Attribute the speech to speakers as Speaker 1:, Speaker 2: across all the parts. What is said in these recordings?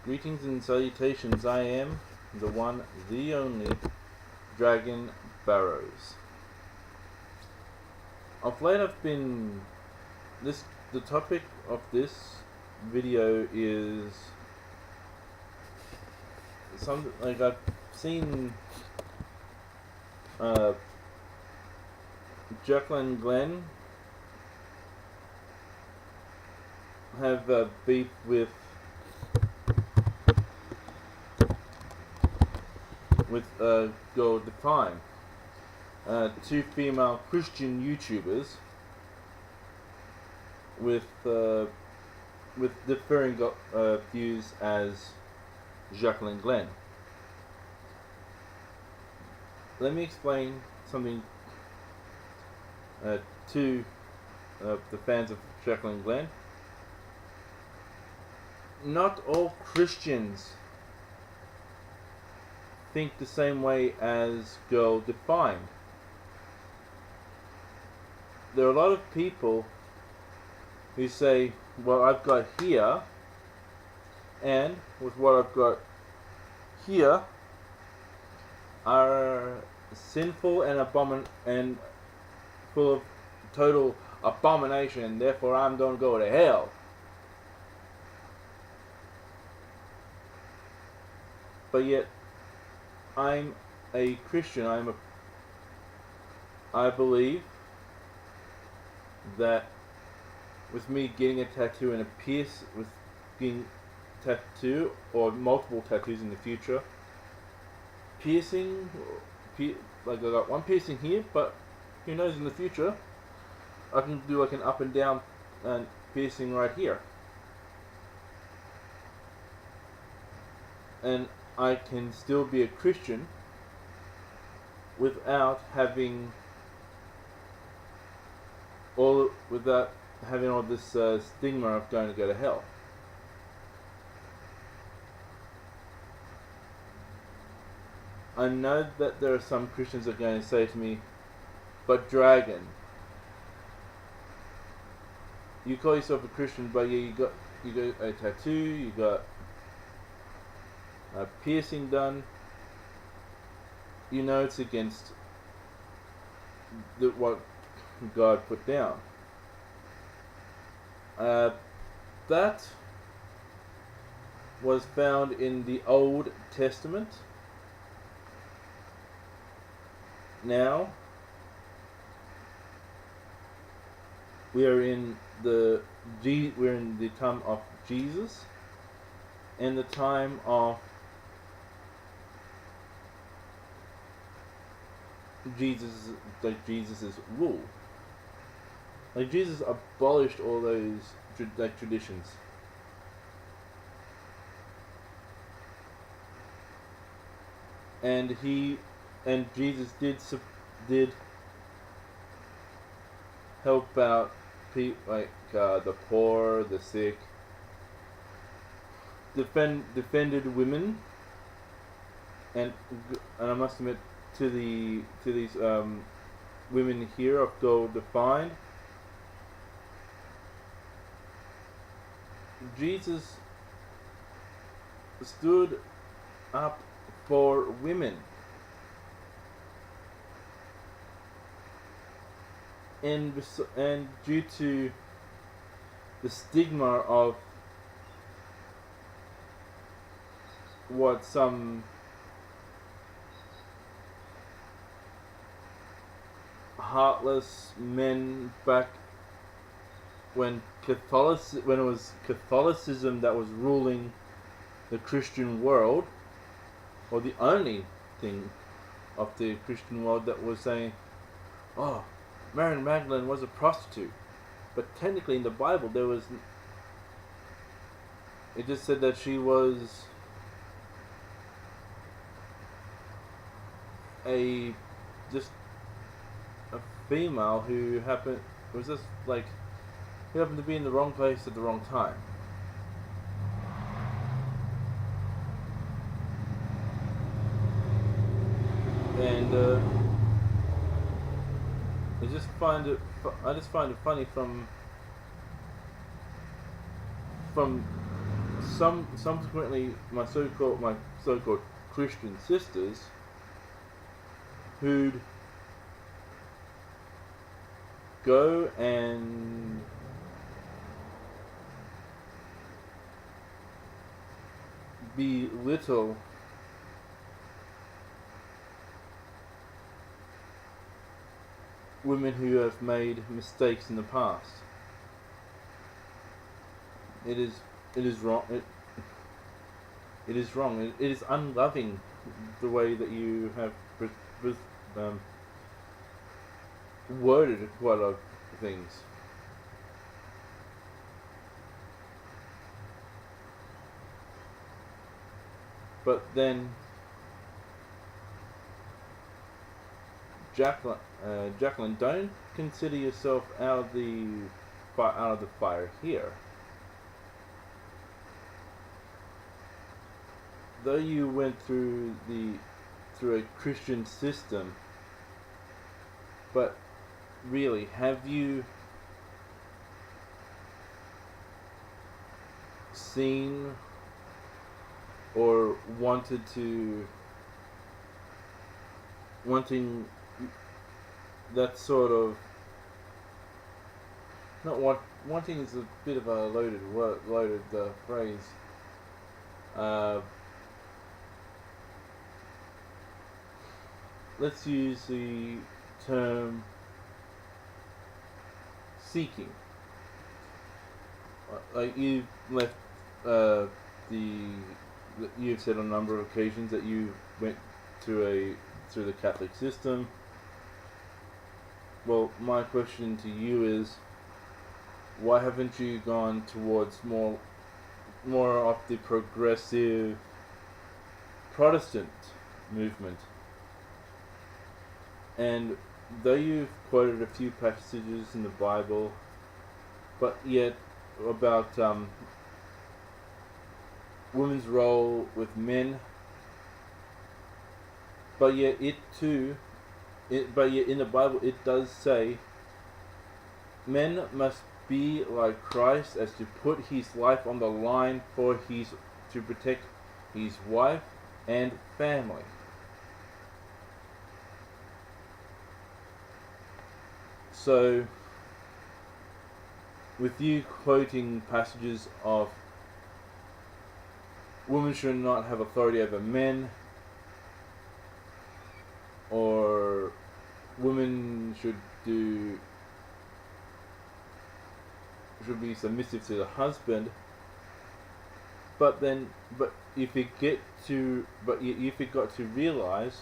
Speaker 1: Greetings and salutations, I am the one, the only, Dragon Barrows. Of late I've been... the topic of this video is... something like I've seen... Jacklyn Glenn have beef with girl Defind, two female Christian YouTubers with differing views as Jacklyn Glenn. Let me explain something to the fans of Jacklyn Glenn. Not all Christians think the same way as girl Defind. There are a lot of people who say, well, I've got here, and with what I've got here are sinful and full of total abomination, therefore I'm going to go to hell. But yet I'm a Christian. I believe that with me getting a tattoo and with getting tattoo or multiple tattoos in the future, piercing, like I got one piercing here, but who knows in the future, I can do like an up and down piercing right here. And I can still be a Christian without having all this stigma of going to go to hell. I know that there are some Christians that are going to say to me, but Dragon, you call yourself a Christian, but yeah, you got a tattoo, you got a piercing done. You know it's against what God put down. That was found in the Old Testament. Now we're in the time of Jesus and the time of Jesus's rule. Like Jesus abolished all those traditions. And Jesus did help out people like the poor, the sick, defended women, and I must admit to these women here of Girl Defined, Jesus stood up for women. And due to the stigma of what some heartless men back when it was Catholicism that was ruling the Christian world, or the only thing of the Christian world that was saying, oh, Mary Magdalene was a prostitute. But technically in the Bible it just said that she was a female who happened to be in the wrong place at the wrong time. And I just find it funny from subsequently my so-called Christian sisters who'd go and belittle women who have made mistakes in the past. It is wrong. It is wrong. It is unloving the way that you have worded quite a lot of things. But then Jacklyn, don't consider yourself out of the fire here. Though you went through a Christian system, but really, have you seen or wanting that sort of, not wanting is a bit of a loaded phrase. Let's use the term seeking. Like you've left you've said on a number of occasions that you went through the Catholic system. Well, my question to you is, why haven't you gone towards more of the progressive Protestant movement? And though you've quoted a few passages in the Bible, but yet about women's role with men, but yet in the Bible it does say men must be like Christ, as to put his life on the line to protect his wife and family. So, with you quoting passages of women should not have authority over men, or women should be submissive to the husband, but you forgot to realize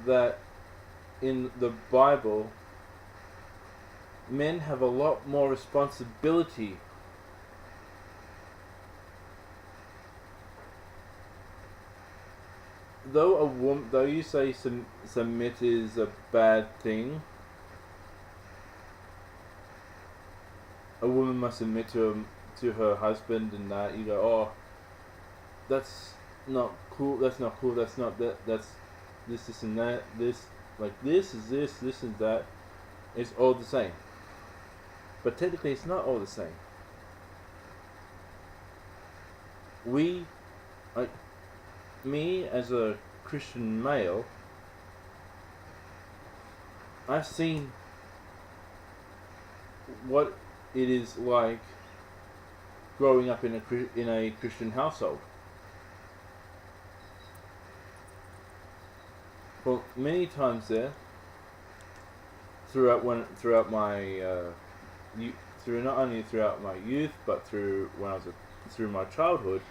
Speaker 1: that in the Bible, men have a lot more responsibility. Though you say submit is a bad thing, a woman must submit to her husband, and that you go, oh, that's not cool. That's not cool. That's not that. That's this and that. This is this and that. It's all the same. But technically, it's not all the same. Me as a Christian male, I've seen what it is like growing up in a Christian household. Well, many times there, throughout my not only throughout my youth, but through my childhood,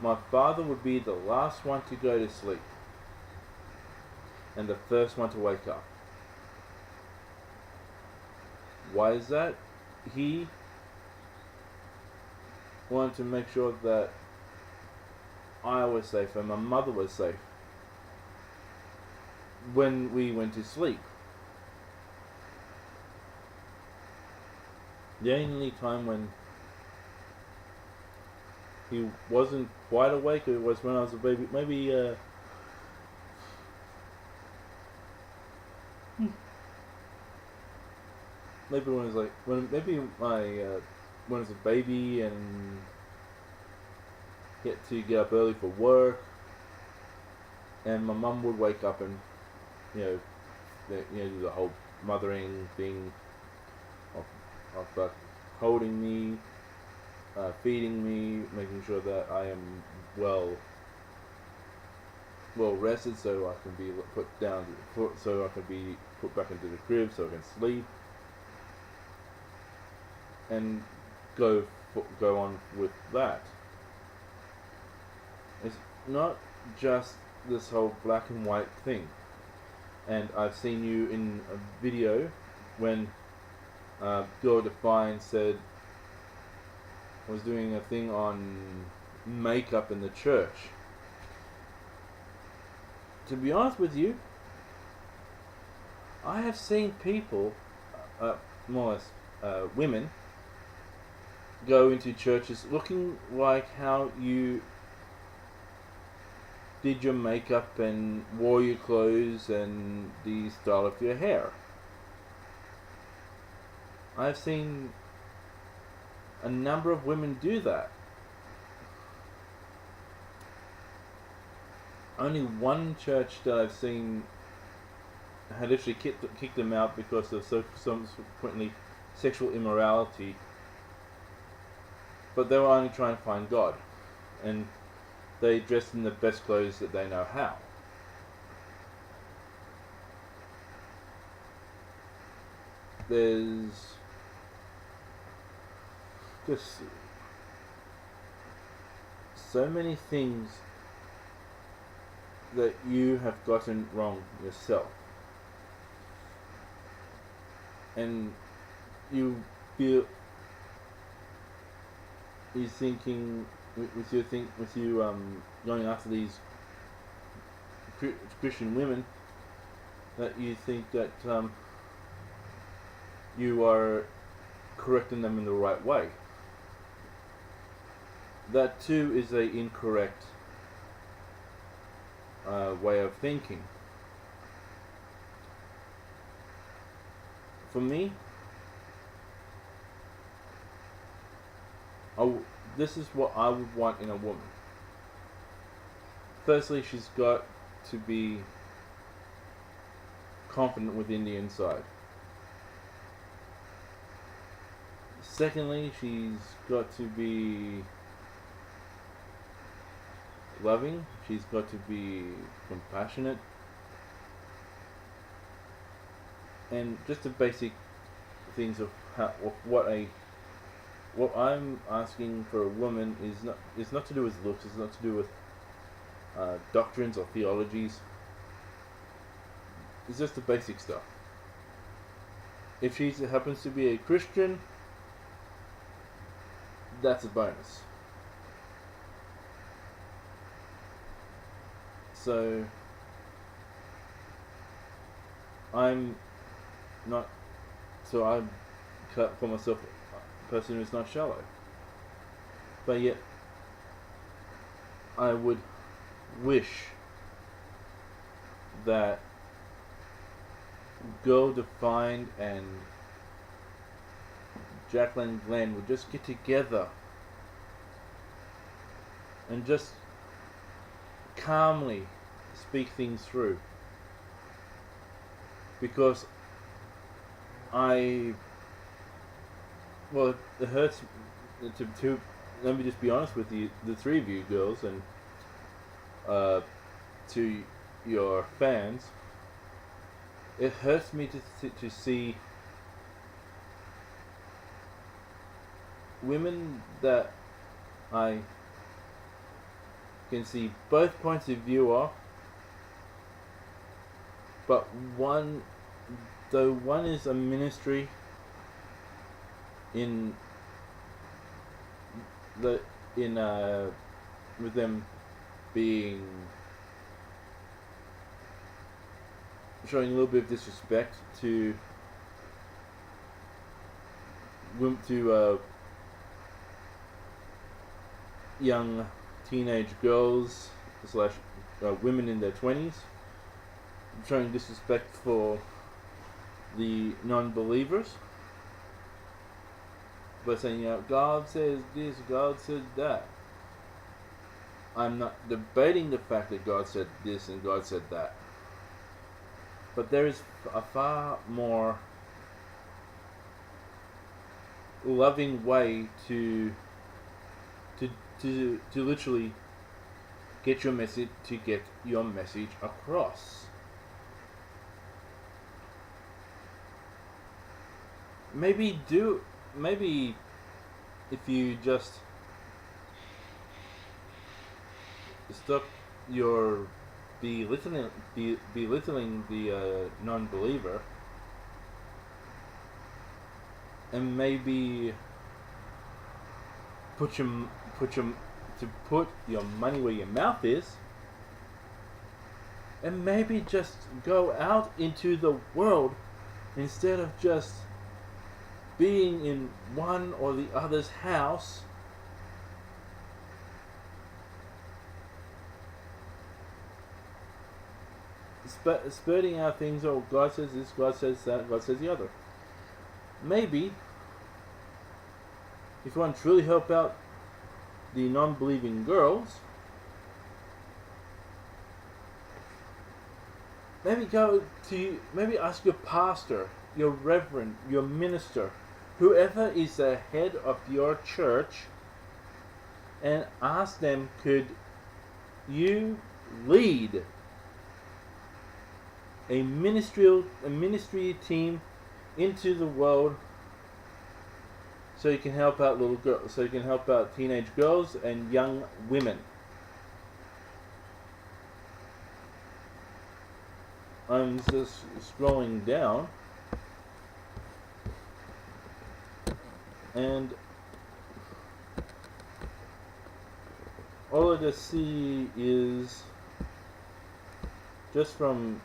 Speaker 1: my father would be the last one to go to sleep and the first one to wake up. Why is that? He wanted to make sure that I was safe and my mother was safe when we went to sleep. The only time when he wasn't quite awake, it was when I was a baby. Maybe when it was like maybe my when I was a baby and get up early for work, and my mum would wake up and you know, do the whole mothering thing of holding me, feeding me, making sure that I am well rested, so I can be put down, so I can be put back into the crib, so I can sleep and go on with that. It's not just this whole black and white thing. And I've seen you in a video when Girl Defind was doing a thing on makeup in the church. To be honest with you, I have seen people, more or less women, go into churches looking like how you did your makeup and wore your clothes and the style of your hair. I've seen a number of women do that. Only one church that I've seen had literally kicked them out because of subsequently sexual immorality, but they were only trying to find God, and they dressed in the best clothes that they know how. There's just so many things that you have gotten wrong yourself, and you're thinking with you going after these Christian women, that you think that you are correcting them in the right way. That too is a incorrect way of thinking. For me, this is what I would want in a woman. Firstly, she's got to be confident within the inside. Secondly, she's got to be loving. She's got to be compassionate. And just the basic things of what I'm asking for a woman is not to do with looks. It's not to do with doctrines or theologies. It's just the basic stuff. If she happens to be a Christian, that's a bonus. So I call myself a person who's not shallow. But yet, I would wish that Girl Defind and Jacklyn Glenn would just get together and just calmly speak things through, because it hurts to let me just be honest with you, the three of you girls, and to your fans, it hurts me to see women that I can see both points of view of, but one is a ministry with them being showing a little bit of disrespect to young teenage girls / women in their 20s, showing disrespect for the non-believers. by saying, God says this, God said that. I'm not debating the fact that God said this and God said that. But there is a far more loving way to literally get your message across. Maybe if you just stop your belittling the non-believer, and maybe put your money where your mouth is, and maybe just go out into the world instead of just being in one or the other's house. Spurting out things, God says this, God says that, God says the other. Maybe if you want to really help out the non-believing girls, maybe ask your pastor, your reverend, your minister, whoever is the head of your church, and ask them, could you lead a ministry team into the world so you can help out teenage girls and young women. I'm just scrolling down, and all I just see is just from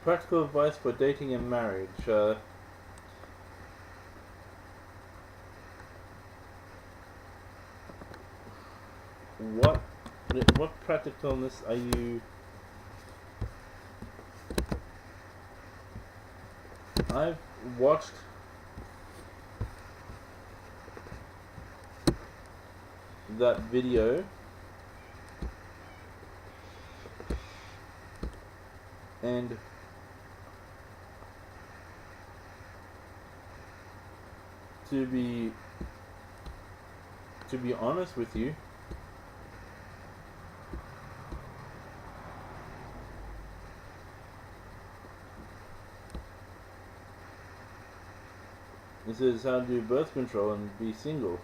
Speaker 1: practical advice for dating and marriage. What practicalness are you? I've watched that video, and to be honest with you, this is how to do birth control and be single.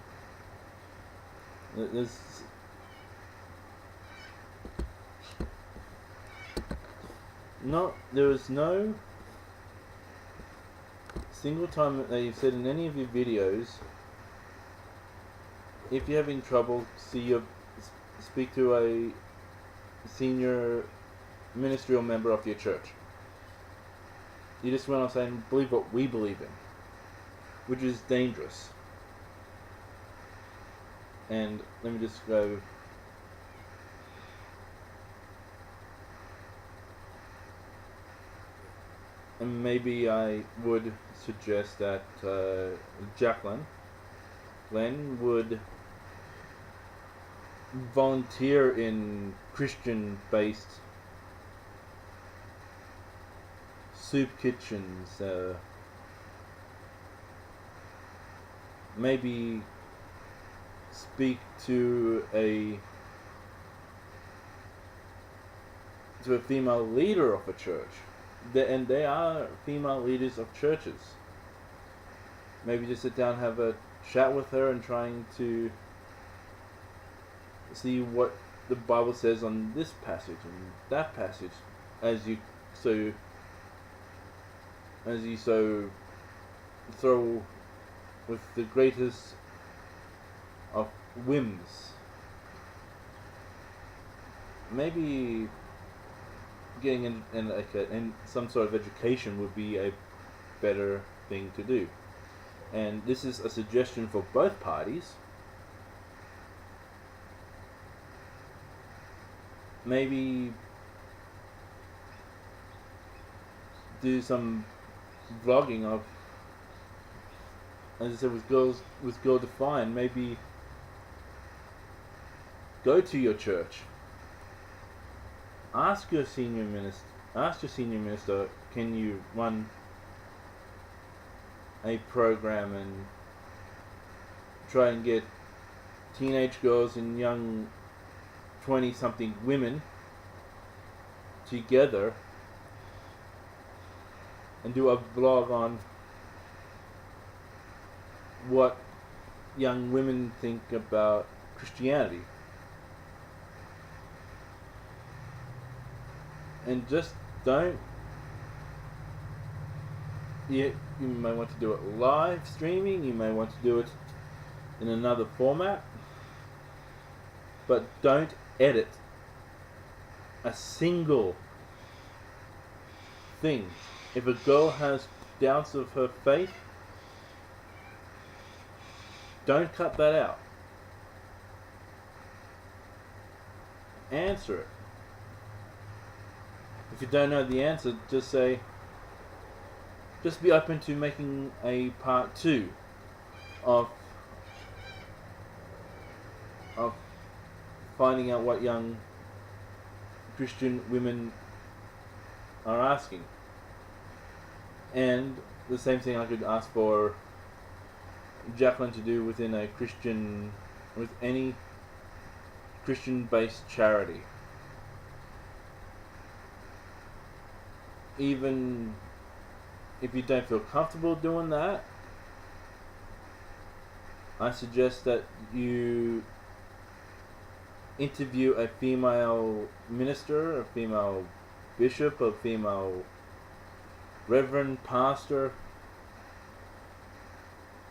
Speaker 1: There is no single time that you've said in any of your videos, if you're having trouble, speak to a senior ministerial member of your church. You just went on saying, believe what we believe in, which is dangerous. And let me just go. And maybe I would suggest that Jacklyn Glenn would volunteer in Christian-based soup kitchens. Maybe speak to a female leader of a church. And they are female leaders of churches. Maybe just sit down, have a chat with her, and trying to see what the Bible says on this passage and that passage, as you so throw with the greatest of whims. Maybe getting in some sort of education would be a better thing to do. And this is a suggestion for both parties. maybe do some vlogging of, as I said, with Girl Defind. Maybe go to your church. Ask your senior minister, can you run a program and try and get teenage girls and young 20-something women together and do a vlog on what young women think about Christianity. And just don't. You may want to do it live streaming, you may want to do it in another format, but don't edit a single thing. If a girl has doubts of her faith, don't cut that out. Answer it. If you don't know the answer, just be open to making a part 2 of finding out what young Christian women are asking. And the same thing I could ask for Jacklyn to do with any Christian-based charity. Even if you don't feel comfortable doing that, I suggest that you interview a female minister, a female bishop, a female reverend, pastor,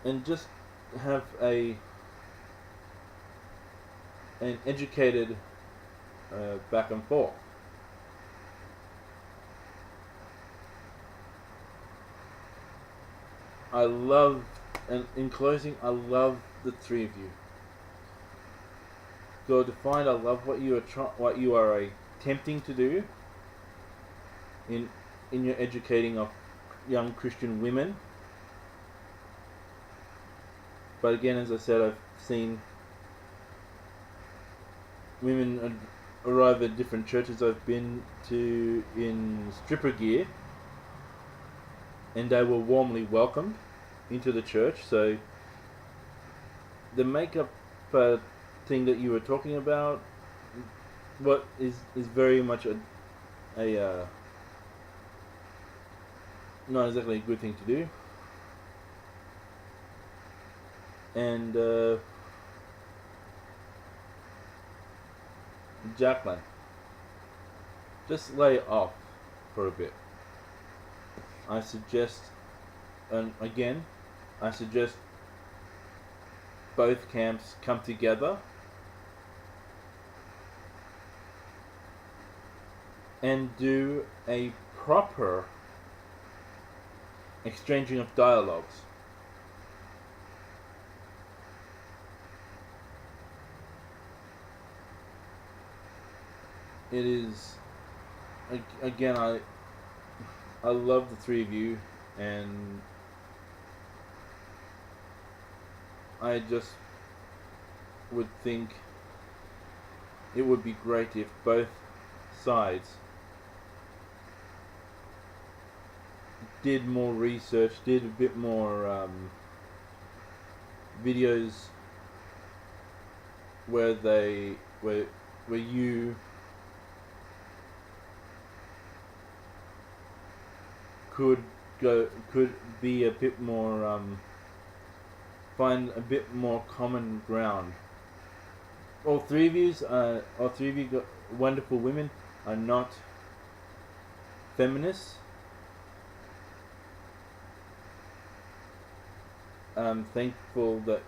Speaker 1: and just have an educated back and forth. And in closing, I love the three of you. Go Defind. I love what you are attempting to do in your educating of young Christian women. But again, as I said, I've seen women arrive at different churches I've been to in stripper gear, and they were warmly welcomed into the church. So the makeup thing that you were talking about, what is very much a not exactly a good thing to do. And Jacklyn, just lay off for a bit. I suggest both camps come together and do a proper exchanging of dialogues. It is, again, I love the three of you, and I just would think it would be great if both sides did more research, did a bit more videos where you could be a bit more find a bit more common ground. All three of you wonderful women are not feminists. I'm thankful that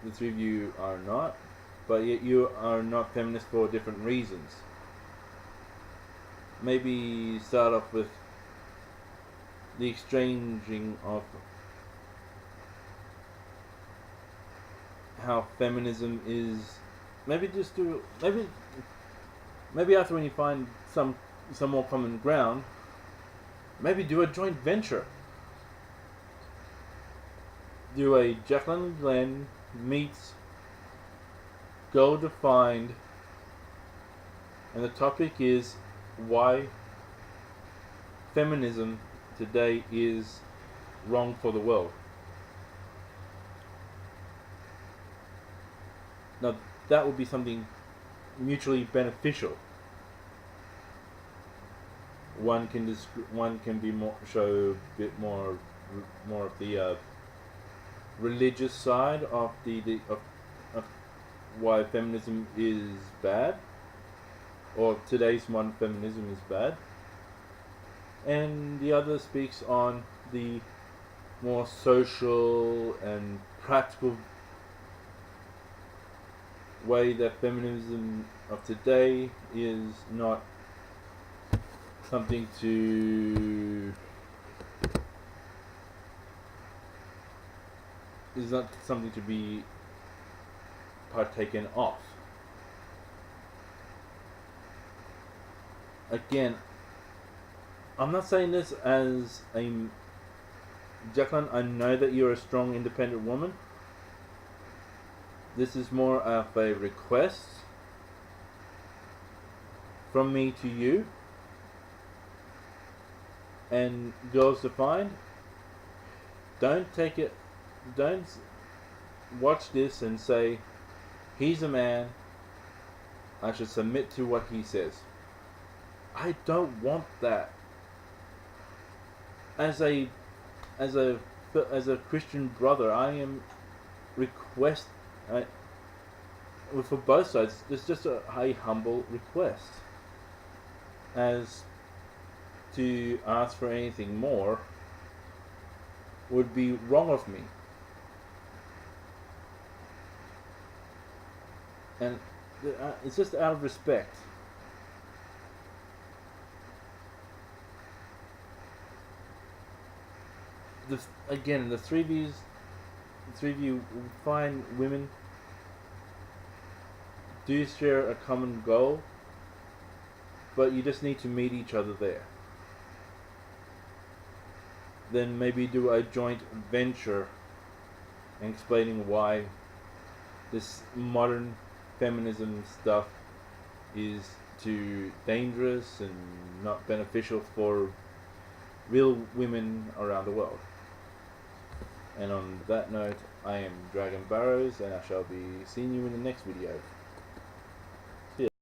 Speaker 1: the three of you are not, but yet you are not feminists for different reasons. Maybe start off with the exchanging of how feminism is. Maybe maybe after when you find some more common ground, maybe do a joint venture. Do a Jacklyn Glenn meets Go Defined, and the topic is why feminism today is wrong for the world. Now that would be something mutually beneficial. One can be more, show a bit more of the religious side of of why feminism is bad, or today's modern feminism is bad, and the other speaks on the more social and practical way that feminism of today is not something to be partaken of. Again, I'm not saying this as a Jacklyn, I know that you're a strong, independent woman. This is more of a request from me to you. And girls Defined, don't watch this and say, he's a man, I should submit to what he says. I don't want that. As a Christian brother, I am for both sides. It's just a humble request. As to ask for anything more would be wrong of me. And it's just out of respect. Again, the three of you find women, do share a common goal, but you just need to meet each other there. Then maybe do a joint venture and explaining why this modern feminism stuff is too dangerous and not beneficial for real women around the world. And on that note, I am Dragon Barrows, and I shall be seeing you in the next video.